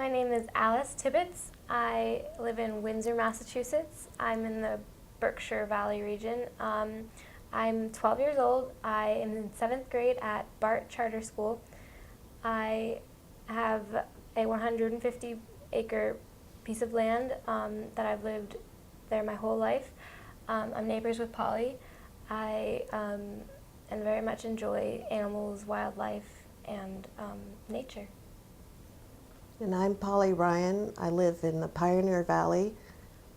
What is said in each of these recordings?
My name is Alice Tibbetts. I live in Windsor, Massachusetts. I'm in the Berkshire Valley region. I'm 12 years old. I am in 7th grade at Bart Charter School. I have a 150-acre piece of land that I've lived there my whole life. I'm neighbors with Polly. I and very much enjoy animals, wildlife, and nature. And I'm Polly Ryan. I live in the Pioneer Valley.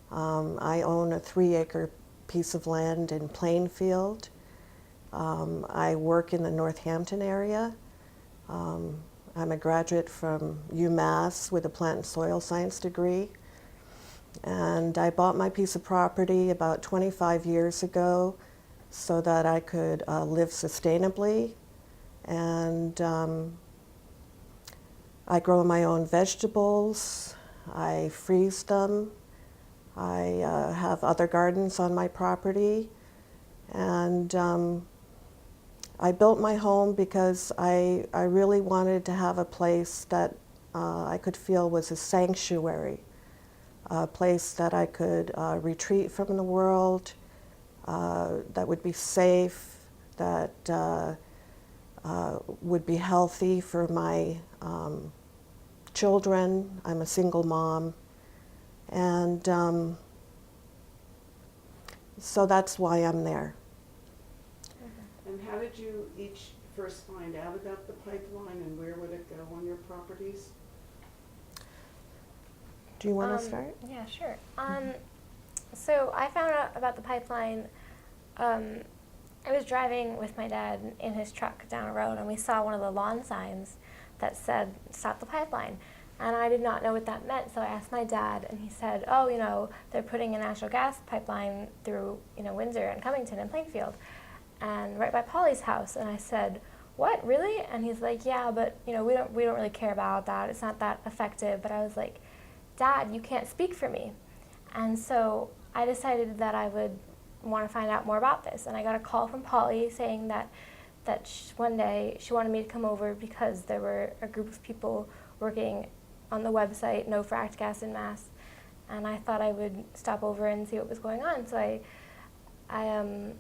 I own a 3-acre piece of land in Plainfield. I work in the Northampton area. I'm a graduate from UMass with a plant and soil science degree. And I bought my piece of property about 25 years ago so that I could live sustainably. And I grow my own vegetables, I freeze them, I have other gardens on my property, and I built my home because I really wanted to have a place that I could feel was a sanctuary, a place that I could retreat from the world, that would be safe, that would be healthy for my children. I'm a single mom, and so that's why I'm there. And how did you each first find out about the pipeline, and where would it go on your properties? Do you want to start? Yeah, sure. So I found out about the pipeline. I was driving with my dad in his truck down a road, and we saw one of the lawn signs that said, "Stop the pipeline." And I did not know what that meant, so I asked my dad, and he said, "Oh, they're putting a natural gas pipeline through, Windsor and Covington and Plainfield, and right by Polly's house." And I said, "What, really?" And he's like, "Yeah, but, we don't really care about that. It's not that effective." But I was like, "Dad, you can't speak for me." And so I decided that I would want to find out more about this. And I got a call from Polly saying that one day she wanted me to come over because there were a group of people working on the website No Fracked Gas in Mass, and I thought I would stop over and see what was going on. So I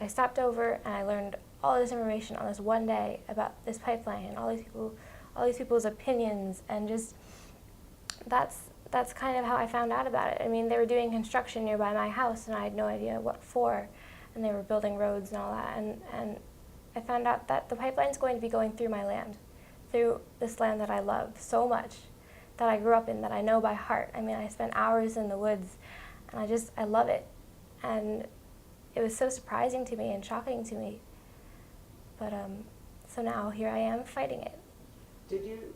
stopped over, and I learned all this information on this one day about this pipeline and all these people's opinions, and just that's kind of how I found out about it. I mean, they were doing construction nearby my house, and I had no idea what for, and they were building roads and all that, and I found out that the pipeline's going to be going through my land, through this land that I love so much, that I grew up in, that I know by heart. I mean, I spent hours in the woods, and I love it, and it was so surprising to me and shocking to me, but so now here I am fighting it. Did you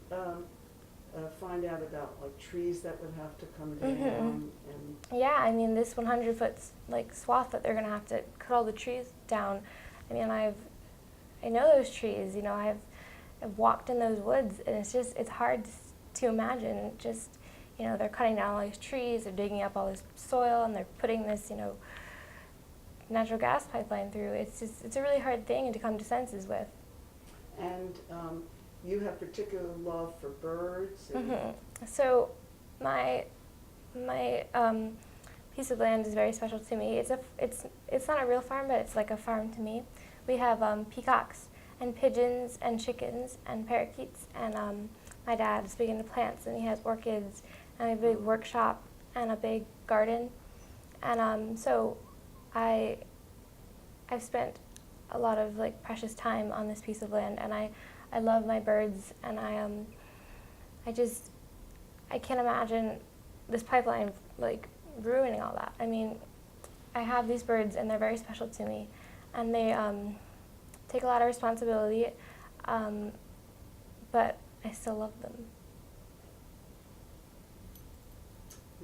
find out about trees that would have to come down? And Yeah, I mean, this 100-foot swath that they're going to have to cut all the trees down. I mean, I know those trees. I've walked in those woods, and it's hard to imagine. Just they're cutting down all these trees, they're digging up all this soil, and they're putting this natural gas pipeline through. It's a really hard thing to come to senses with. And you have particular love for birds. And So my piece of land is very special to me. It's not a real farm, but it's like a farm to me. We have peacocks and pigeons and chickens and parakeets, and my dad is big into plants, and he has orchids and a big workshop and a big garden, and so I've spent a lot of precious time on this piece of land, and I love my birds, and I can't imagine this pipeline ruining all that. I mean, I have these birds, and they're very special to me, and they take a lot of responsibility, but I still love them.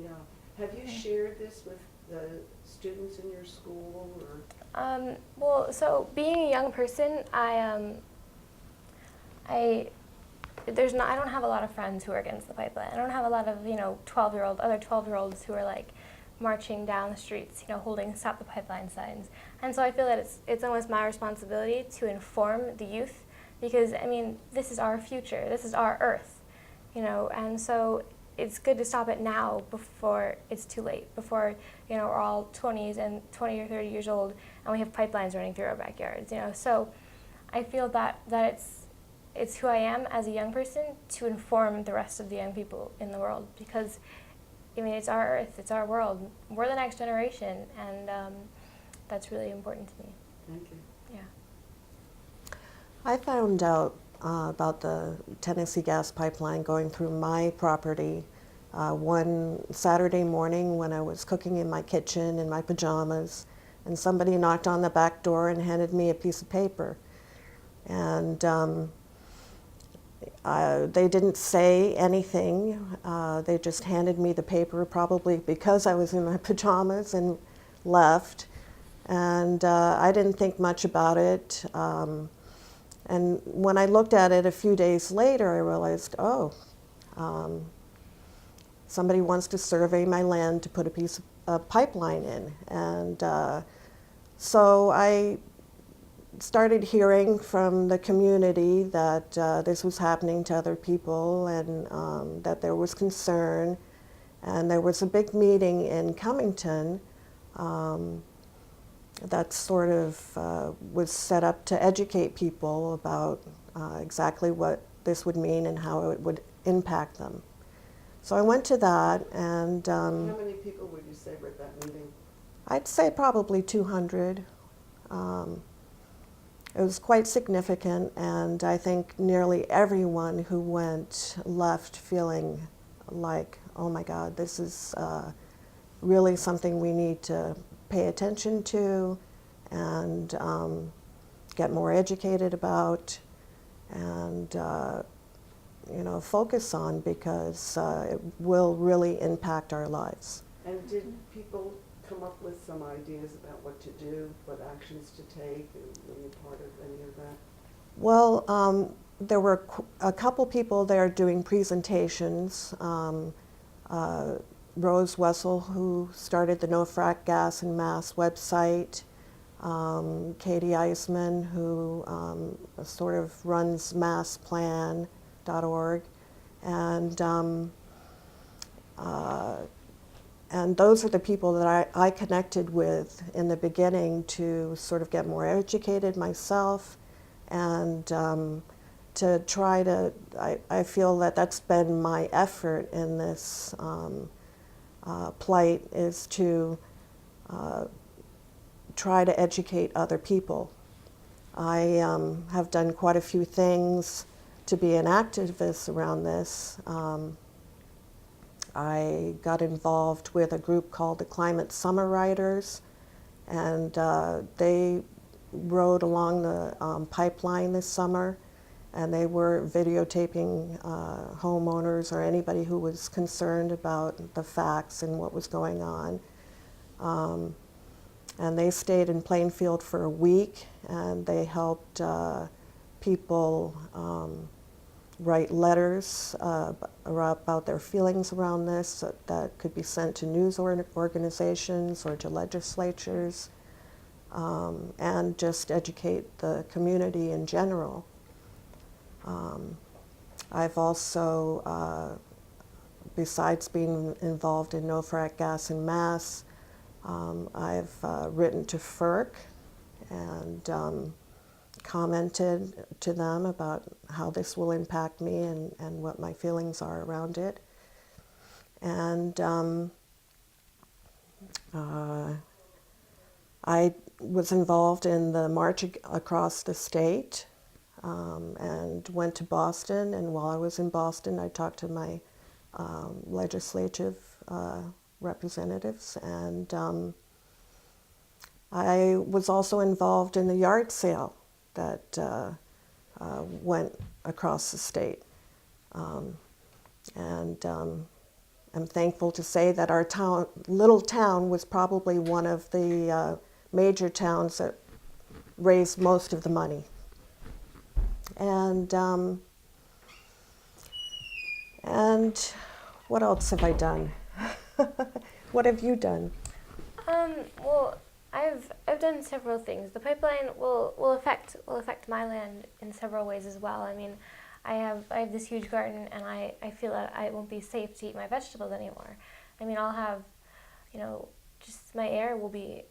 Yeah. Have you shared this with the students in your school, or? Well, so being a young person, I don't have a lot of friends who are against the pipeline. I don't have a lot of other 12-year-olds who are marching down the streets, holding "Stop the Pipeline" signs. And so I feel that it's almost my responsibility to inform the youth, because I mean, this is our future. This is our Earth, and so it's good to stop it now before it's too late, before, we're all 20 or 30 years old and we have pipelines running through our backyards, So I feel that it's who I am as a young person to inform the rest of the young people in the world, because, it's our earth, it's our world. We're the next generation, and that's really important to me. Thank you. Yeah. I found out about the Tennessee gas pipeline going through my property one Saturday morning when I was cooking in my kitchen in my pajamas, and somebody knocked on the back door and handed me a piece of paper. And they didn't say anything. They just handed me the paper, probably because I was in my pajamas, and left. And I didn't think much about it. And when I looked at it a few days later, I realized, somebody wants to survey my land to put a piece of pipeline in. And so I started hearing from the community that this was happening to other people, and that there was concern. And there was a big meeting in Cummington that sort of was set up to educate people about exactly what this would mean and how it would impact them. So I went to that, and How many people would you say were at that meeting? I'd say probably 200. It was quite significant, and I think nearly everyone who went left feeling like, oh my God, this is really something we need to pay attention to and get more educated about, and focus on, because it will really impact our lives. And did people come up with some ideas about what to do, what actions to take, and were you part of any of that? Well, there were a couple people there doing presentations. Rose Wessel, who started the No Frack Gas and Mass website, Katie Eisman, who sort of runs massplan.org, and those are the people that I connected with in the beginning to sort of get more educated myself, and to try to, I feel that that's been my effort in this plight, is to try to educate other people. I have done quite a few things to be an activist around this. I got involved with a group called the Climate Summer Riders, and they rode along the pipeline this summer, and they were videotaping homeowners or anybody who was concerned about the facts and what was going on. And they stayed in Plainfield for a week, and they helped people write letters about their feelings around this that could be sent to news organizations or to legislatures, and just educate the community in general. I've also, besides being involved in No Frack Gas and Mass, I've written to FERC and commented to them about how this will impact me and what my feelings are around it. And I was involved in the march across the state, and went to Boston, and while I was in Boston I talked to my legislative representatives, and I was also involved in the yard sale that went across the state. And I'm thankful to say that our little town was probably one of the major towns that raised most of the money. And what else have I done? What have you done? Well, I've done several things. The pipeline will affect my land in several ways as well. I mean, I have this huge garden, and I feel that I won't be safe to eat my vegetables anymore. I mean, I'll have, just my air will be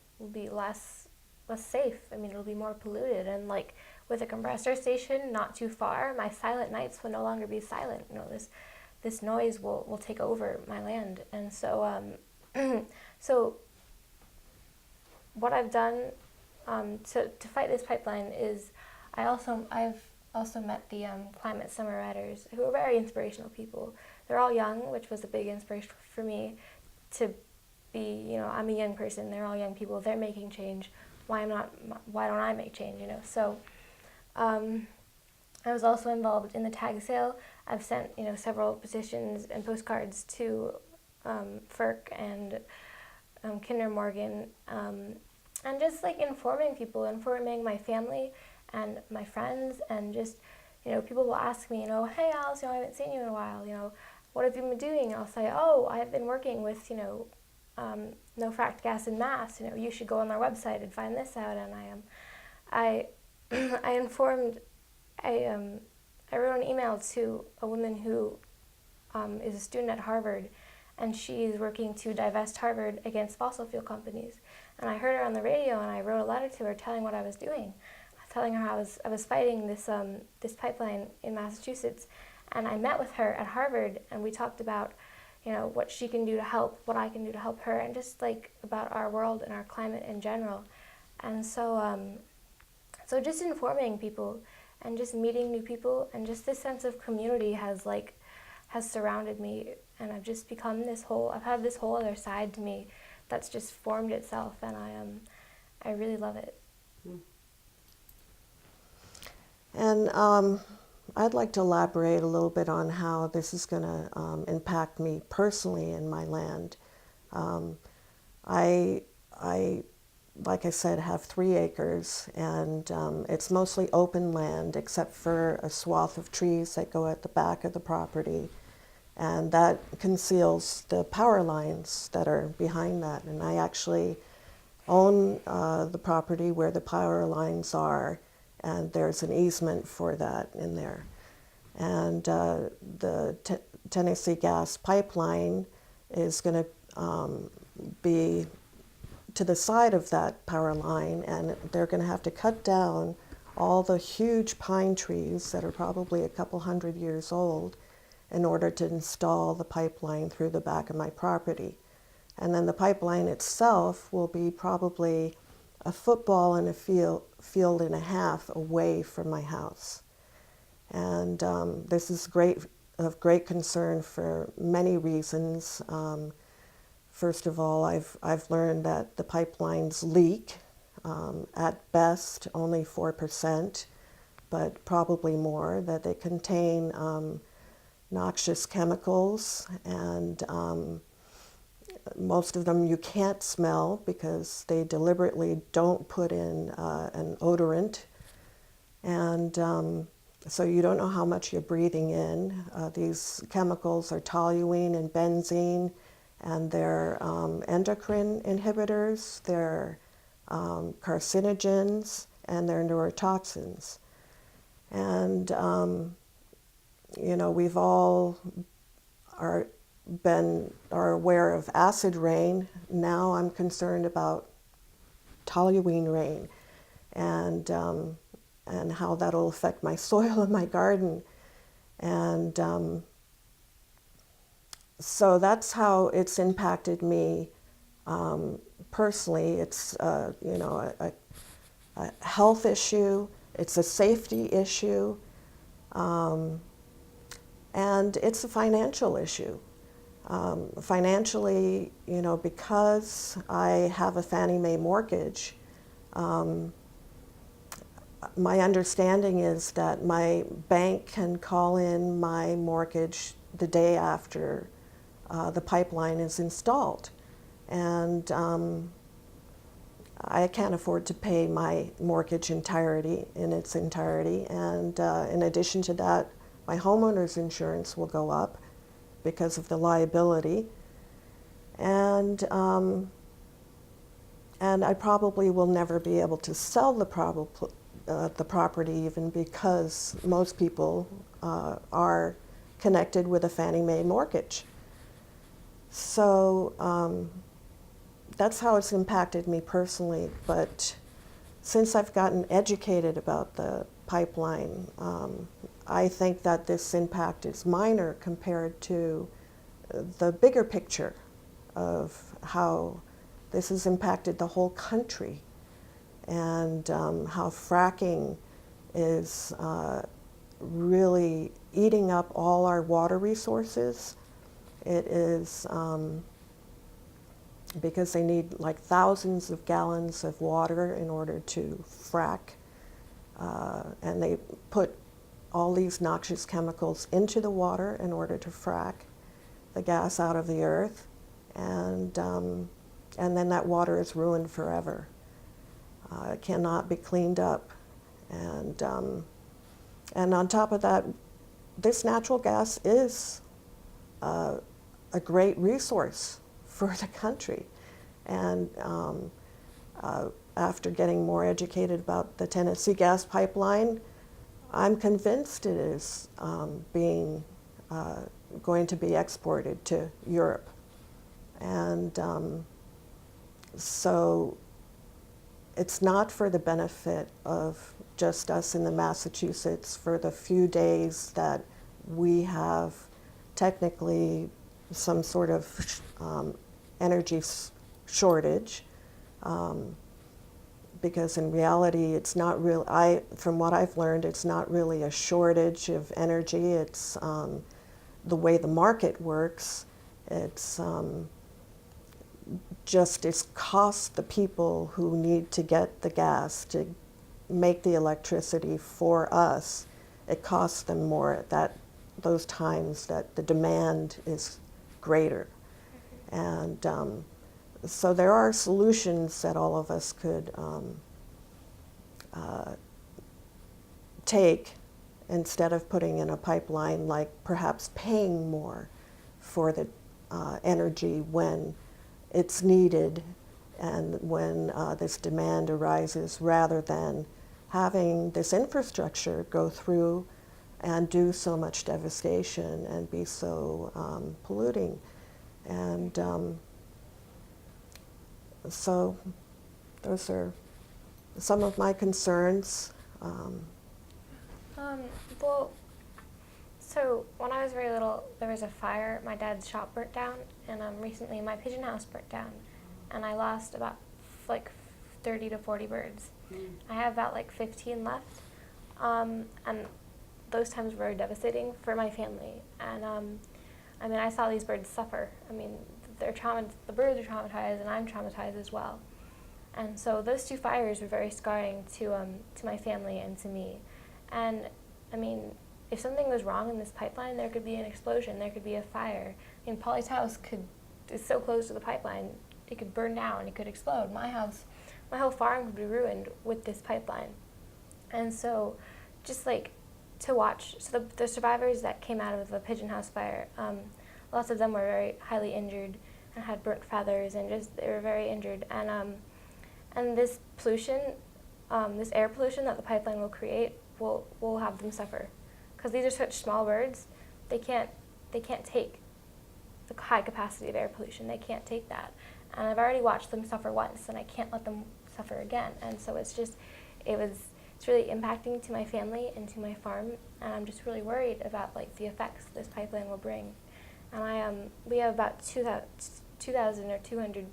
less safe. I mean, it'll be more polluted, and like with a compressor station not too far, my silent nights will no longer be silent. This noise will take over my land, and so so what I've done to fight this pipeline is I've also met the climate summer riders, who are very inspirational people. They're all young, which was a big inspiration for me to be, I'm a young person, they're all young people, they're making change. Why don't I make change, So I was also involved in the tag sale. I've sent, several petitions and postcards to FERC and Kinder Morgan, and just like informing my family and my friends, and just, people will ask me, hey Alice, I haven't seen you in a while, what have you been doing? And I'll say, oh, I've been working with, no fracked gas in Mass, you should go on our website and find this out. And I wrote an email to a woman who is a student at Harvard, and she's working to divest Harvard against fossil fuel companies. And I heard her on the radio, and I wrote a letter to her telling what I was doing, telling her I was fighting this pipeline in Massachusetts. And I met with her at Harvard, and we talked about, what she can do to help, what I can do to help her, and just like about our world and our climate in general. And so just informing people and just meeting new people, and just this sense of community has surrounded me, and I've just become I've had this whole other side to me that's just formed itself, and I really love it. And I'd like to elaborate a little bit on how this is going to impact me personally in my land. I, like I said, have 3 acres, and it's mostly open land except for a swath of trees that go at the back of the property, and that conceals the power lines that are behind that. And I actually own the property where the power lines are, and there's an easement for that in there. And the Tennessee Gas Pipeline is going to be to the side of that power line, and they're going to have to cut down all the huge pine trees that are probably a couple hundred years old in order to install the pipeline through the back of my property. And then the pipeline itself will be probably a football and a field and a half away from my house. And this is of great concern for many reasons. First of all, I've learned that the pipelines leak, at best only 4%, but probably more, that they contain noxious chemicals, and most of them you can't smell because they deliberately don't put in an odorant. And so you don't know how much you're breathing in. These chemicals are toluene and benzene, and they're endocrine inhibitors, they're carcinogens, and they're neurotoxins. And we've all are aware of acid rain. Now I'm concerned about toluene rain, and how that'll affect my soil in my garden. And so that's how it's impacted me personally. It's a health issue, it's a safety issue, and it's a financial issue. Financially, because I have a Fannie Mae mortgage, my understanding is that my bank can call in my mortgage the day after the pipeline is installed. And I can't afford to pay my mortgage in its entirety. And in addition to that, my homeowner's insurance will go up because of the liability. And I probably will never be able to sell the the property even because most people are connected with a Fannie Mae mortgage. So that's how it's impacted me personally. But since I've gotten educated about the pipeline, I think that this impact is minor compared to the bigger picture of how this has impacted the whole country, and how fracking is really eating up all our water resources. It is because they need like thousands of gallons of water in order to frack, and they put all these noxious chemicals into the water in order to frack the gas out of the earth, and then that water is ruined forever. It cannot be cleaned up, and on top of that, this natural gas is a great resource for the country. And after getting more educated about the Tennessee gas pipeline, I'm convinced it is going to be exported to Europe. And so it's not for the benefit of just us in the Massachusetts for the few days that we have technically some sort of energy shortage, because in reality it's not real. From what I've learned, it's not really a shortage of energy. It's the way the market works. It's just it costs the people who need to get the gas to make the electricity for us. It costs them more at those times that the demand is greater. And so there are solutions that all of us could take instead of putting in a pipeline, like perhaps paying more for the energy when it's needed and when this demand arises, rather than having this infrastructure go through and do so much devastation and be so polluting. And so those are some of my concerns. Well, so when I was very little, there was a fire. My dad's shop burnt down, and recently my pigeon house burnt down, and I lost about like 30 to 40 birds. I have about like 15 left, and those times were devastating for my family. And I mean, I saw these birds suffer. I mean, the birds are traumatized, and I'm traumatized as well. And so those two fires were very scarring to my family and to me. And I mean, if something was wrong in this pipeline, there could be an explosion, there could be a fire. I mean, Polly's house is so close to the pipeline, it could burn down, it could explode. My house, my whole farm would be ruined with this pipeline. And so just like to watch, so the survivors that came out of the pigeon house fire, lots of them were very highly injured and had burnt feathers, and just they were very injured. And this pollution, this air pollution that the pipeline will create, will have them suffer, because these are such small birds. They can't take the high capacity of air pollution. They can't take that. And I've already watched them suffer once, and I can't let them suffer again. And so it's really impacting to my family and to my farm, and I'm just really worried about like the effects this pipeline will bring. And we have about 2,000 or 200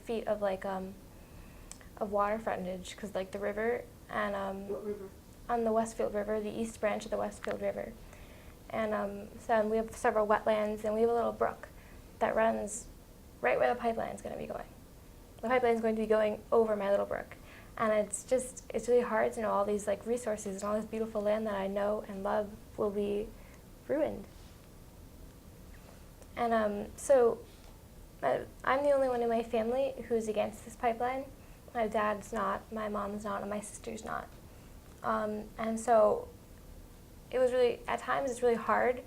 feet of like of water frontage, because like the river and What river? on the Westfield River, the east branch of the Westfield River. And so we have several wetlands, and we have a little brook that runs right where the pipeline is going to be going. The pipeline is going to be going over my little brook. And it's really hard to know all these like resources and all this beautiful land that I know and love will be ruined. And so I'm the only one in my family who's against this pipeline. My dad's not, my mom's not, and my sister's not. And so it was really, at times it's really hard,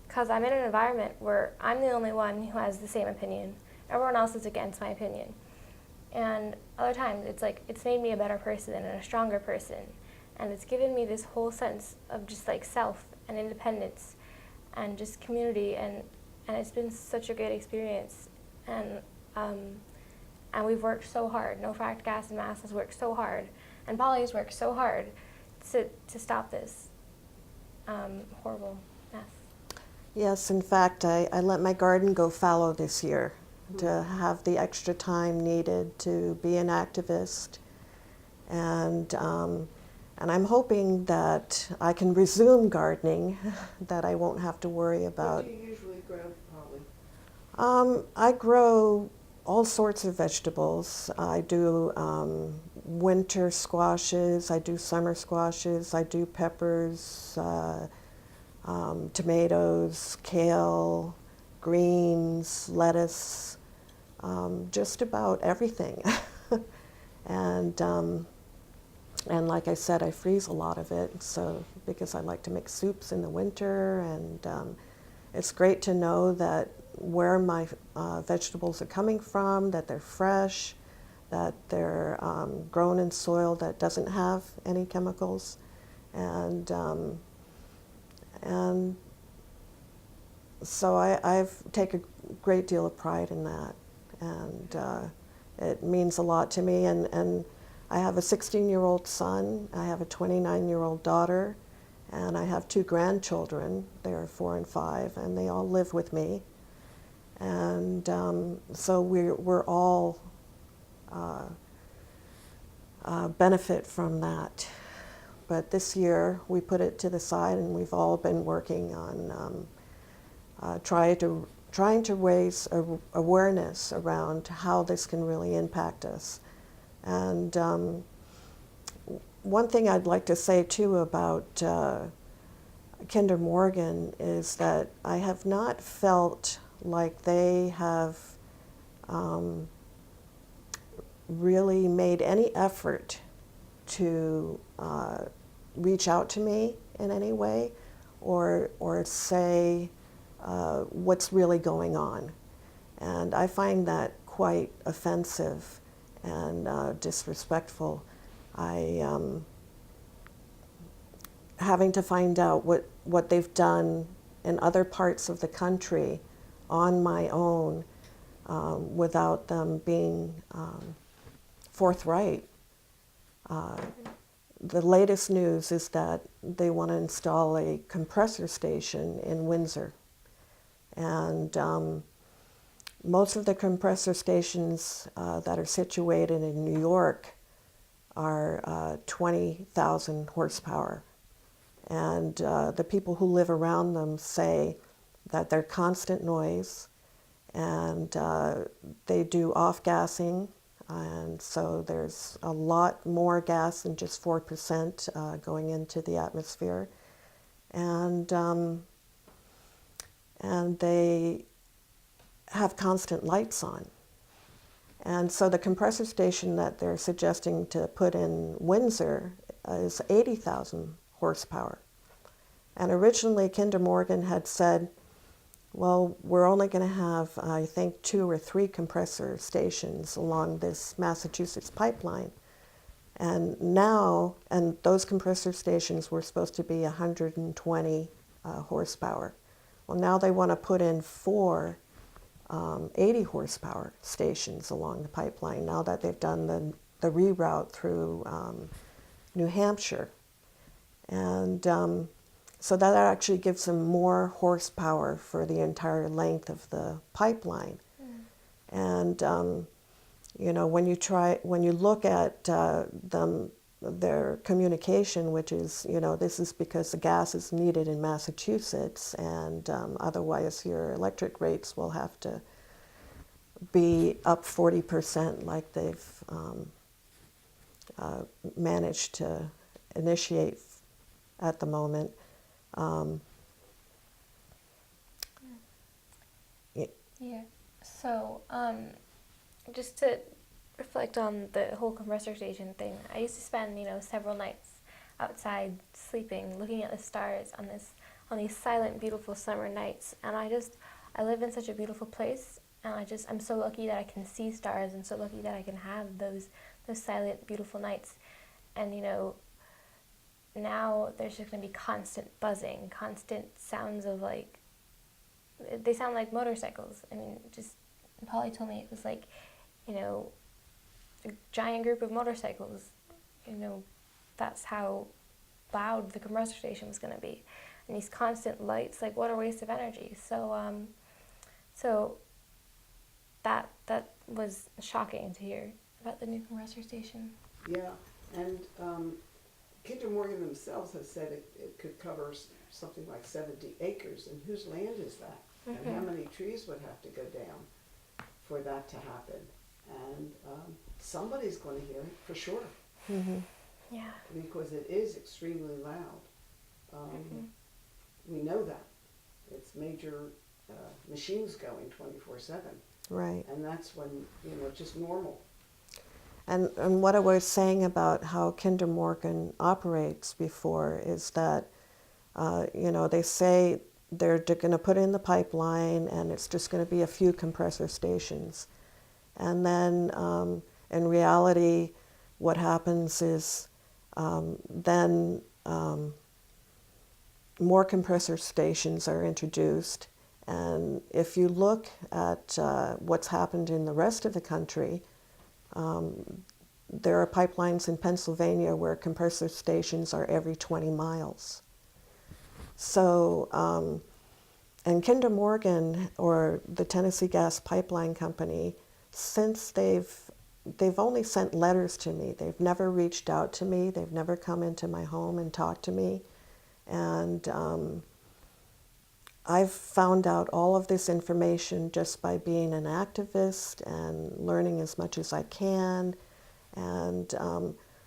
because I'm in an environment where I'm the only one who has the same opinion. Everyone else is against my opinion. And other times it's like it's made me a better person and a stronger person, and it's given me this whole sense of just like self and independence and just community, and it's been such a great experience. And and we've worked so hard. No Fracked Gas and Mass has worked so hard, and Polly's worked so hard to stop this horrible mess. Yes, in fact, I let my garden go fallow this year to have the extra time needed to be an activist. And I'm hoping that I can resume gardening, that I won't have to worry about. What do you usually grow, Polly? I grow all sorts of vegetables. I do winter squashes, I do summer squashes, I do peppers, tomatoes, kale, greens, lettuce, just about everything. And like I said, I freeze a lot of it, so because I like to make soups in the winter, and it's great to know that where my vegetables are coming from, that they're fresh, that they're grown in soil that doesn't have any chemicals, and so I've taken a great deal of pride in that, and it means a lot to me. And I have a 16-year-old son, I have a 29-year-old daughter, and I have 2 grandchildren. They're 4 and 5, and they all live with me. And so we're all benefit from that. But this year we put it to the side, and we've all been working on trying to raise awareness around how this can really impact us. And one thing I'd like to say too about Kinder Morgan is that I have not felt like they have really made any effort to reach out to me in any way, or say what's really going on. And I find that quite offensive and disrespectful. Having to find out what they've done in other parts of the country on my own without them being forthright. The latest news is that they want to install a compressor station in Windsor. And most of the compressor stations that are situated in New York are 20,000 horsepower. And the people who live around them say that they're constant noise, and they do off-gassing, and so there's a lot more gas than just 4% going into the atmosphere. And they have constant lights on. And so the compressor station that they're suggesting to put in Windsor is 80,000 horsepower. And originally Kinder Morgan had said, well, we're only going to have, I think, 2 or 3 compressor stations along this Massachusetts pipeline. And now, and those compressor stations were supposed to be 120 horsepower. Well, now they want to put in 4 80 horsepower stations along the pipeline, now that they've done the reroute through New Hampshire. And so that actually gives them more horsepower for the entire length of the pipeline. And you know, when you look at their communication, which is, you know, this is because the gas is needed in Massachusetts, and otherwise your electric rates will have to be up 40%, like they've managed to initiate at the moment. Yeah. So, just to reflect on the whole compressor station thing, I used to spend, you know, several nights outside sleeping, looking at the stars on these silent, beautiful summer nights. And I live in such a beautiful place, And I'm so lucky that I can see stars, and so lucky that I can have those silent, beautiful nights. And, you know, now there's just going to be constant buzzing, constant sounds of, like, they sound like motorcycles. I mean, just, Polly told me it was like, you know, a giant group of motorcycles. You know, that's how loud the compressor station was going to be. And these constant lights, like, what a waste of energy. So that was shocking to hear about the new compressor station. Yeah, and Kinder Morgan themselves have said it could cover something like 70 acres, and whose land is that? Mm-hmm. And how many trees would have to go down for that to happen? And somebody's going to hear it, for sure. Mm-hmm. Yeah. Because it is extremely loud. We know that. It's major machines going 24/7. Right. And that's when, you know, just normal. And what I was saying about how Kinder Morgan operates before is that, you know, they say they're going to put in the pipeline and it's just going to be a few compressor stations. And then in reality, what happens is then more compressor stations are introduced. And if you look at what's happened in the rest of the country, there are pipelines in Pennsylvania where compressor stations are every 20 miles. So, and Kinder Morgan, or the Tennessee Gas Pipeline Company, since they've only sent letters to me. They've never reached out to me. They've never come into my home and talked to me. And I've found out all of this information just by being an activist and learning as much as I can. And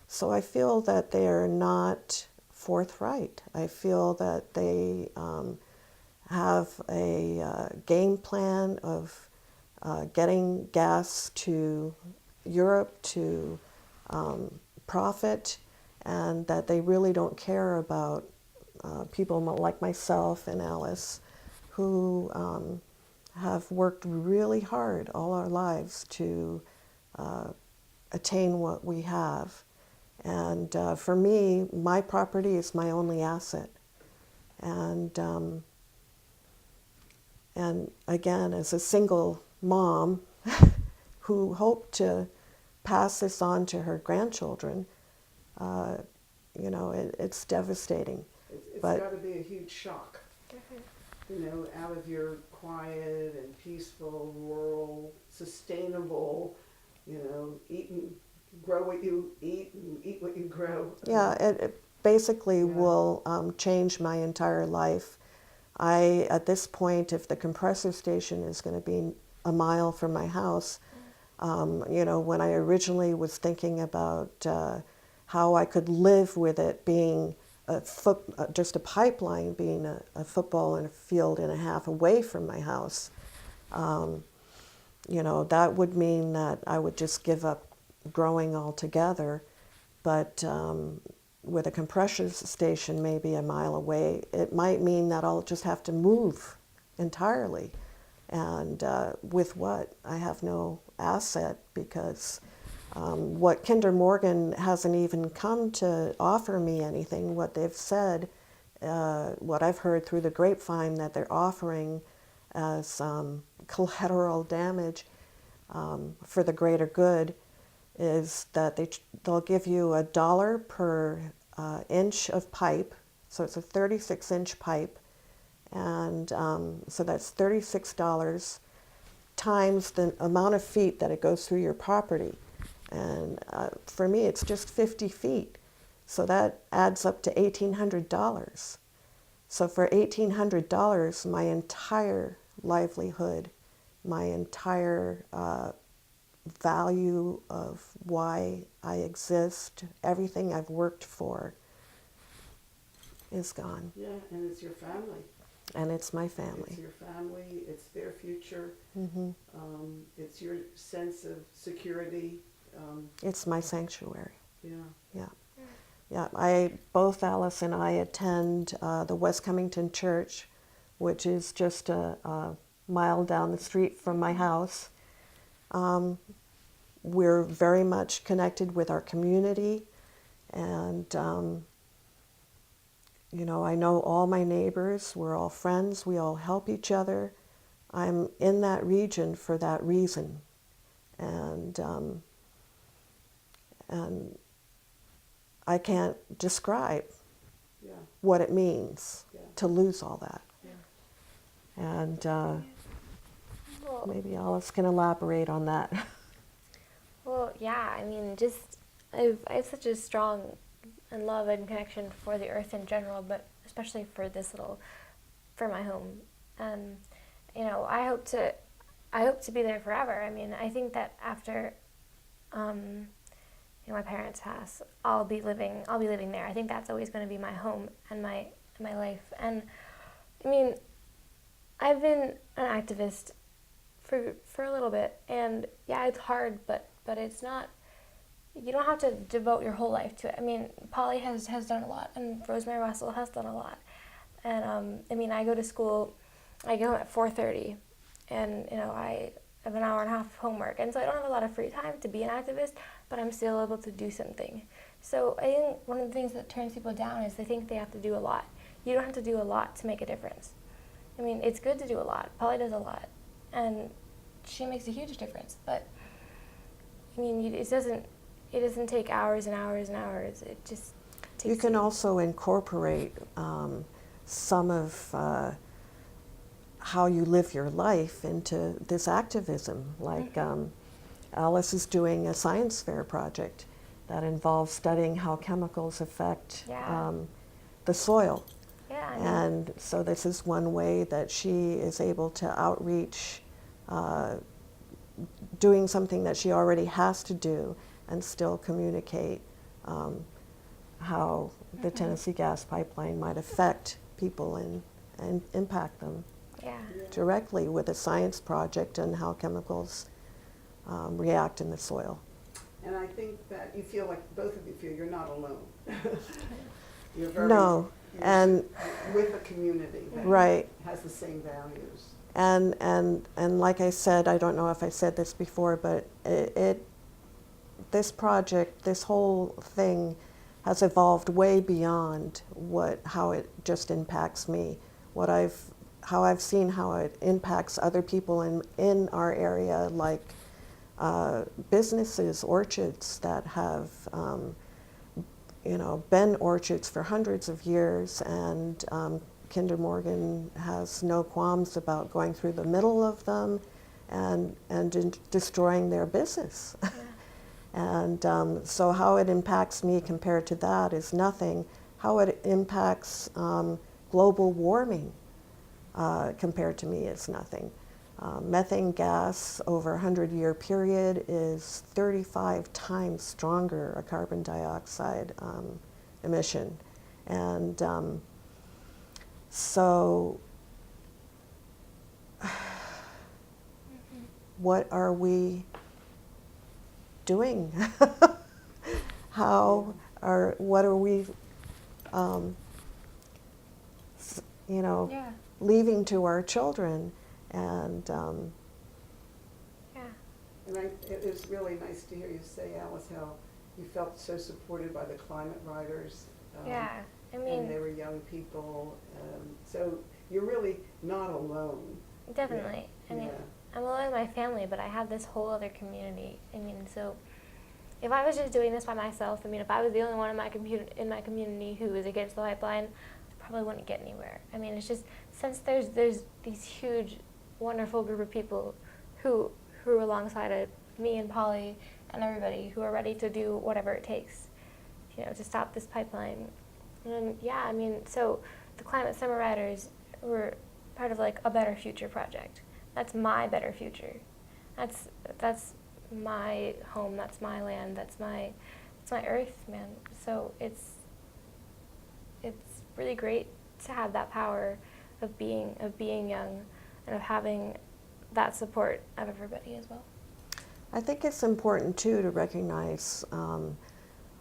so I feel that they are not forthright. I feel that they have a game plan of getting gas to Europe to profit, and that they really don't care about people like myself and Alice, who have worked really hard all our lives to attain what we have. And for me, my property is my only asset. And again, as a single mom who hoped to pass this on to her grandchildren, you know, it's devastating. It's But got to be a huge shock. You know, out of your quiet and peaceful, rural, sustainable, you know, grow what you eat and eat what you grow. yeah, it basically will change my entire life. At this point, if the compressor station is going to be a mile from my house, you know, when I originally was thinking about how I could live with it being just a pipeline, being a football and a field and a half away from my house, you know, that would mean that I would just give up growing altogether. But with a compressor station maybe a mile away, it might mean that I'll just have to move entirely. And with what? I have no asset, because what Kinder Morgan hasn't even come to offer me anything. What they've said, what I've heard through the grapevine that they're offering as collateral damage for the greater good, is that they'll give you $1 per inch of pipe. So it's a 36-inch pipe. And so that's $36 times the amount of feet that it goes through your property. And for me, it's just 50 feet. So that adds up to $1,800. So for $1,800, my entire livelihood, my entire value of why I exist, everything I've worked for, is gone. Yeah, and it's your family. And it's my family. It's your family, it's their future, Mm-hmm. It's your sense of security. It's my sanctuary. Yeah. Yeah. Yeah, both Alice and I attend the West Cummington Church, which is just a mile down the street from my house. We're very much connected with our community, and you know, I know all my neighbors. We're all friends. We all help each other. I'm in that region for that reason, and I can't describe Yeah. what it means Yeah. to lose all that. Yeah. And Well, maybe Alice can elaborate on that. well, yeah. I mean, just I have such a strong and love and connection for the earth in general, but especially for for my home. You know, I hope to be there forever. I mean, I think that after, you know, my parents pass, I'll be living there. I think that's always going to be my home and my life. And I mean, I've been an activist for a little bit, and yeah, it's hard, but it's not. You don't have to devote your whole life to it. I mean, Polly has done a lot, and Rosemary Russell has done a lot. And I mean, I go to school. I go home at 4:30, and you know, I have an hour and a half of homework, and so I don't have a lot of free time to be an activist, but I'm still able to do something. So I think one of the things that turns people down is they think they have to do a lot. You don't have to do a lot to make a difference. I mean, it's good to do a lot. Polly does a lot, and she makes a huge difference. But I mean, it doesn't take hours and hours and hours. It just takes. You can also incorporate some of how you live your life into this activism. Like Alice is doing a science fair project that involves studying how chemicals affect the soil. Yeah. I mean, And so this is one way that she is able to outreach, doing something that she already has to do and still communicate how the Tennessee gas pipeline might affect people and impact them yeah. directly with a science project and how chemicals react in the soil. And I think that you feel like both of you feel you're not alone. You're very No, and with a community that right. has the same values. And like I said, I don't know if I said this before, but this project, this whole thing has evolved way beyond how it just impacts me. How I've seen how it impacts other people in our area, like businesses, orchards that have been orchards for hundreds of years, and Kinder Morgan has no qualms about going through the middle of them and destroying their business. Yeah. And so how it impacts me compared to that is nothing. How it impacts global warming compared to me is nothing. Methane gas over a 100-year period is 35 times stronger a carbon dioxide emission. And so what are we doing? What are we, Yeah. leaving to our children? And Yeah. And it was really nice to hear you say, Alice, how you felt so supported by the climate riders. Yeah. I And mean, they were young people. So you're really not alone. definitely. I mean, Yeah. I'm alone in my family, but I have this whole other community. I mean, so if I was just doing this by myself, I mean, if I was the only one in my community who was against the pipeline, I probably wouldn't get anywhere. I mean, it's just since there's these huge, wonderful group of people who are alongside of me and Polly and everybody who are ready to do whatever it takes, to stop this pipeline. And yeah, I mean, so the Climate Summer Riders were part of like a Better Future project. That's my better future. That's my home. That's my land. That's my earth, man. So it's really great to have that power of being young and of having that support of everybody as well. I think it's important too to recognize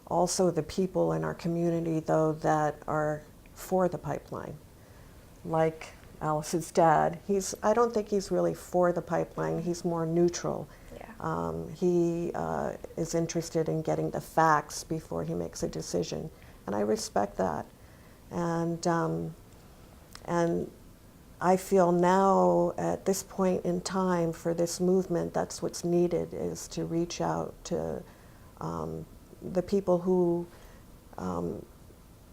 also the people in our community, though, that are for the pipeline, like Alice's dad. I don't think he's really for the pipeline. He's more neutral. Yeah. He is interested in getting the facts before he makes a decision, and I respect that. And I feel now at this point in time for this movement, that's what's needed, is to reach out to the people who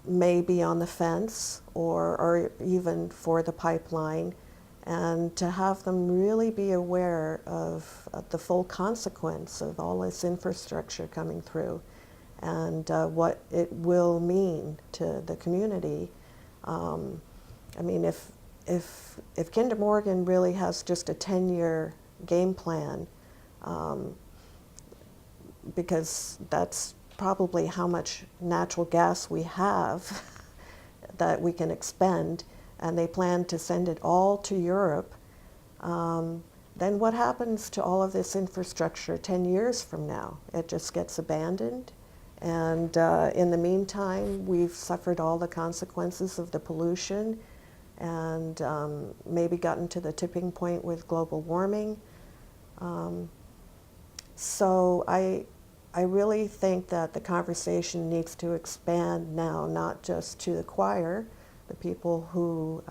may be on the fence or even for the pipeline, and to have them really be aware of the full consequence of all this infrastructure coming through and what it will mean to the community. I mean, if Kinder Morgan really has just a 10-year game plan, because that's probably how much natural gas we have that we can expend, and they plan to send it all to Europe, then what happens to all of this infrastructure 10 years from now? It just gets abandoned. And in the meantime, we've suffered all the consequences of the pollution and maybe gotten to the tipping point with global warming. So I really think that the conversation needs to expand now, not just to the choir, the people who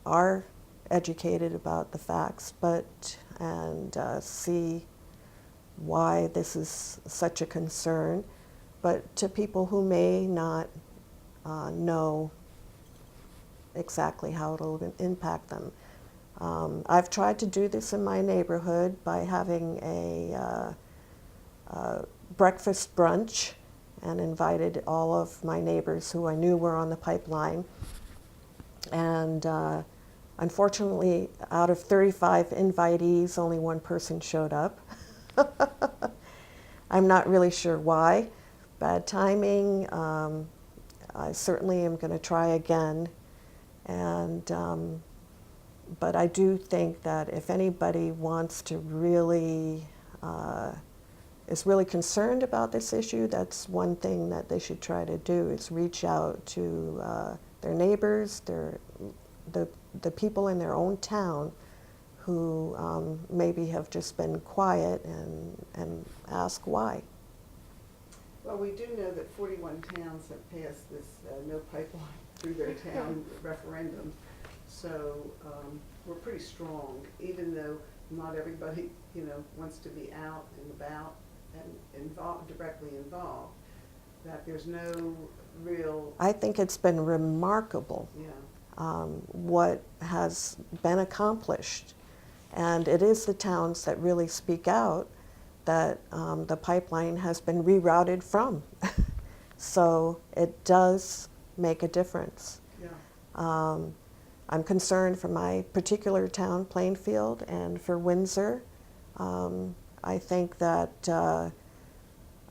are educated about the facts, and see why this is such a concern, but to people who may not know exactly how it'll impact them. I've tried to do this in my neighborhood by having a breakfast brunch and invited all of my neighbors who I knew were on the pipeline. And unfortunately, out of 35 invitees, only one person showed up. I'm not really sure why. Bad timing. I certainly am going to try again. And but I do think that if anybody wants to really is really concerned about this issue, that's one thing that they should try to do, is reach out to their neighbors, the people in their own town who maybe have just been quiet, and ask why. Well, we do know that 41 towns have passed this no pipeline through their town referendum. So we're pretty strong, even though not everybody, wants to be out and about and directly involved. That there's no real. I think it's been remarkable. Yeah. What has been accomplished. And it is the towns that really speak out that the pipeline has been rerouted from. So it does make a difference. Yeah. I'm concerned for my particular town, Plainfield, and for Windsor. I think that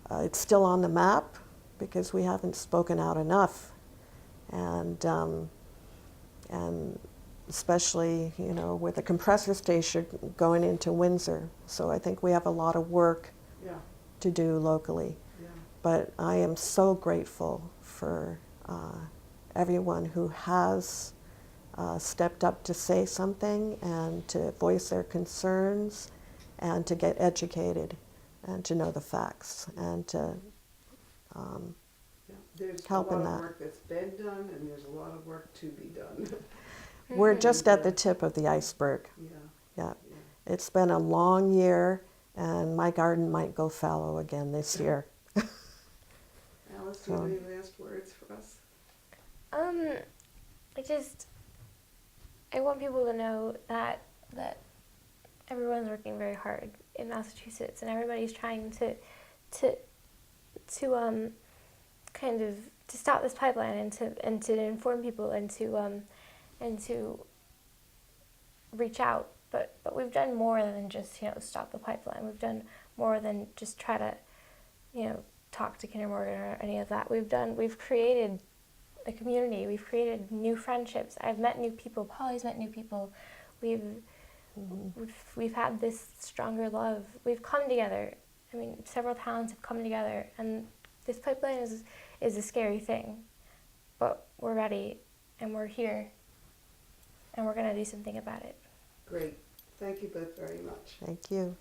it's still on the map because we haven't spoken out enough. And especially, with a compressor station going into Windsor. So I think we have a lot of work to do locally. Yeah. But I am so grateful for everyone who has stepped up to say something and to voice their concerns and to get educated and to know the facts and to There's help a in lot of that. work that's been done, and there's a lot of work to be done. We're just at the tip of the iceberg. Yeah. It's been a long year, and my garden might go fallow again this year. Alice, do you have any last words for us? I want people to know that everyone's working very hard in Massachusetts, and everybody's trying to kind of to stop this pipeline and to inform people and to reach out. But we've done more than just stop the pipeline. We've done more than just try to talk to Kinder Morgan or any of that. We've created a community. We've created new friendships. I've met new people. Polly's met new people. We've had this stronger love. We've come together. I mean, several towns have come together, and this pipeline is a scary thing, but we're ready and we're here. and we're going to do something about it. Great. Thank you both very much. Thank you.